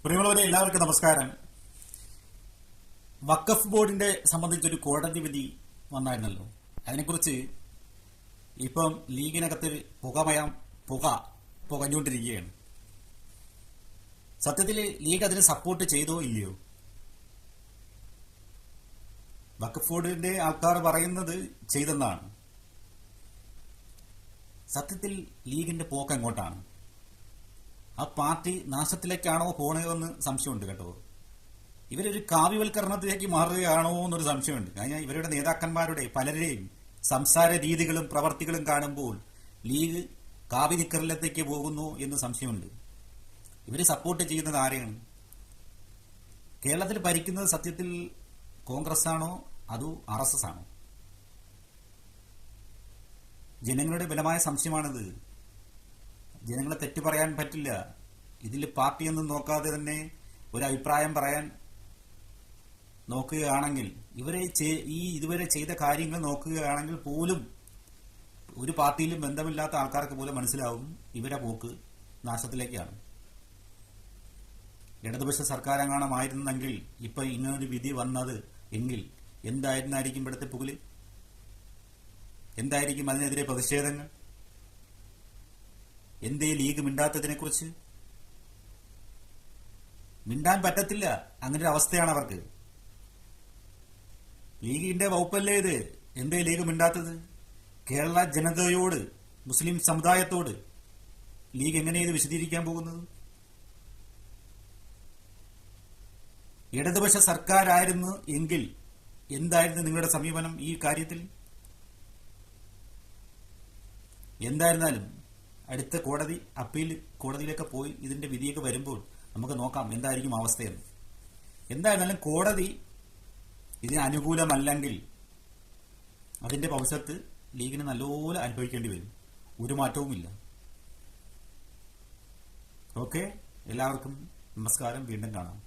പ്രിയമുള്ളവരെ, എല്ലാവർക്കും നമസ്കാരം. വഖഫ് ബോർഡിന്റെ സംബന്ധിച്ചൊരു കോടതി വിധി വന്നായിരുന്നല്ലോ. അതിനെക്കുറിച്ച് ഇപ്പം ലീഗിനകത്ത് പുകഞ്ഞുകൊണ്ടിരിക്കുകയാണ്. സത്യത്തിൽ ലീഗ് അതിന് സപ്പോർട്ട് ചെയ്തോ ഇല്ലയോ? വഖഫ് ബോർഡിന്റെ ആൾക്കാർ പറയുന്നത് ചെയ്തെന്നാണ്. സത്യത്തിൽ ലീഗിന്റെ പോക്ക് എങ്ങോട്ടാണ്? ആ പാർട്ടി നാശത്തിലേക്കാണോ പോണതെന്ന് സംശയമുണ്ട് കേട്ടോ. ഇവരൊരു കാവ്യവൽക്കരണത്തിലേക്ക് മാറുകയാണോ എന്നൊരു സംശയമുണ്ട്. കാരണം ഇവരുടെ നേതാക്കന്മാരുടെ പലരുടെയും സംസാര രീതികളും പ്രവർത്തികളും കാണുമ്പോൾ ലീഗ് കാവ്യനിക്കറിലത്തേക്ക് പോകുന്നു എന്ന് സംശയമുണ്ട്. ഇവർ സപ്പോർട്ട് ചെയ്യുന്നത് ആരെയാണ്? കേരളത്തിൽ ഭരിക്കുന്നത് സത്യത്തിൽ കോൺഗ്രസ് ആണോ അതോ RSS ആണോ? ജനങ്ങളുടെ ബലമായ സംശയമാണിത്. ജനങ്ങളെ തെറ്റു പറയാൻ പറ്റില്ല. ഇതിൽ പാർട്ടിയൊന്നും നോക്കാതെ തന്നെ ഒരു അഭിപ്രായം പറയാൻ നോക്കുകയാണെങ്കിൽ, ഇതുവരെ ചെയ്ത കാര്യങ്ങൾ നോക്കുകയാണെങ്കിൽ പോലും ഒരു പാർട്ടിയിലും ബന്ധമില്ലാത്ത ആൾക്കാർക്ക് പോലും മനസ്സിലാവും ഇവരെ പോക്ക് നാശത്തിലേക്കാണ്. ഇടതുപക്ഷ സർക്കാരെങ്ങാണമായിരുന്നെങ്കിൽ ഇപ്പൊ ഇങ്ങനൊരു വിധി വന്നത് എങ്കിൽ എന്തായിരുന്നായിരിക്കും ഇവിടുത്തെ പുകല്? എന്തായിരിക്കും അതിനെതിരെ പ്രതിഷേധങ്ങൾ? എന്തേ ലീഗ് മിണ്ടാത്തതിനെ കുറിച്ച്? മിണ്ടാൻ പറ്റത്തില്ല, അങ്ങനെ ഒരു അവസ്ഥയാണ് അവർക്ക്. ലീഗിന്റെ വകുപ്പല്ലേ ഇത്? എന്തേ ലീഗ് മിണ്ടാത്തത്? കേരള ജനതയോട്, മുസ്ലിം സമുദായത്തോട് ലീഗ് എങ്ങനെ ഇത് വിശദീകരിക്കാൻ പോകുന്നത്? ഇടതുപക്ഷ സർക്കാരായിരുന്നു എങ്കിൽ എന്തായിരുന്നു നിങ്ങളുടെ സമീപനം ഈ കാര്യത്തിൽ? എന്തായിരുന്നാലും അടുത്ത അപ്പീൽ കോടതിയിലേക്ക് പോയി ഇതിന്റെ വിധിയൊക്കെ വരുമ്പോൾ നമുക്ക് നോക്കാം എന്തായിരിക്കും അവസ്ഥയെന്ന്. എന്തായിരുന്നാലും കോടതി ഇതിന് അനുകൂലമല്ലെങ്കിൽ അതിന്റെ ഭവിഷ്യത്ത് ലീഗിന് നല്ലപോലെ അനുഭവിക്കേണ്ടി വരും. ഒരു മാറ്റവുമില്ല. ഓക്കെ, എല്ലാവർക്കും നമസ്കാരം. വീണ്ടും കാണാം.